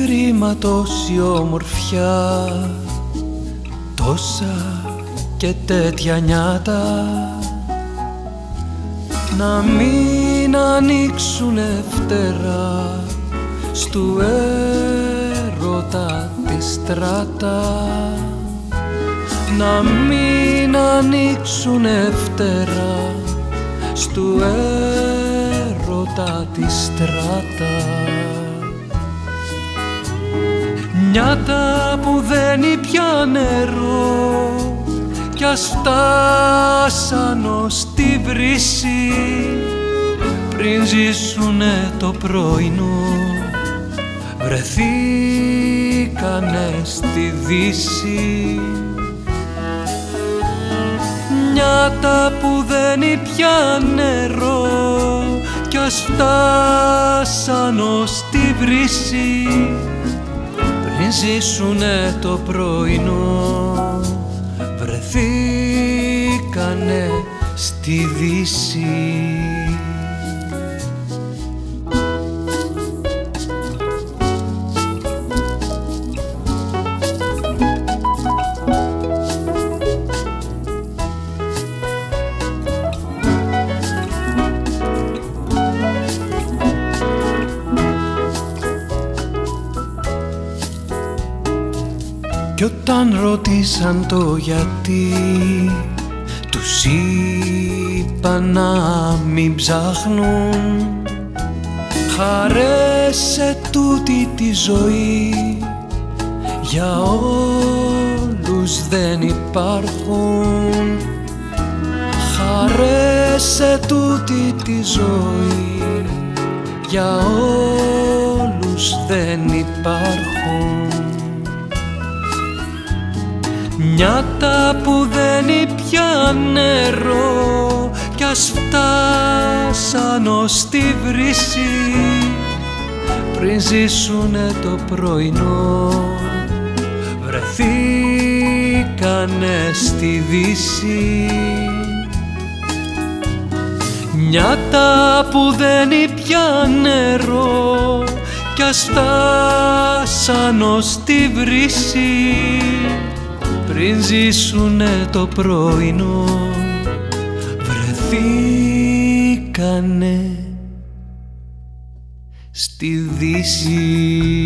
κρίμα τόση ομορφιά, τόσα και τέτοια νιάτα, να μην ανοίξουνε φτερά στου έρωτα τη στράτα, να μην ανοίξουνε φτερά στου έρωτα τη στράτα. Νιάτα που δεν πια νερό κι ας φτάσαν ως τη βρύση, πριν ζήσουνε το πρωινό βρεθήκανε στη Δύση. Νιάτα που δεν πια νερό κι ας φτάσαν ως τη βρύση, πριν ζήσουνε το πρωινό βρεθήκανε στη Δύση. Κι όταν ρωτήσαν το γιατί, τους είπα να μην ψάχνουν, χαρές σε τούτη τη ζωή για όλους δεν υπάρχουν. Χαρές σε τούτη τη ζωή για όλους δεν υπάρχουν. Νιάτα που δεν πια νερό κι ας φτάσαν ως τη βρύση, πριν ζήσουνε το πρωινό βρεθήκανε στη Δύση. Νιάτα που δεν πια νερό κι ας φτάσαν ως τη βρύση, πριν ζήσουνε το πρωινό βρεθήκανε στη Δύση.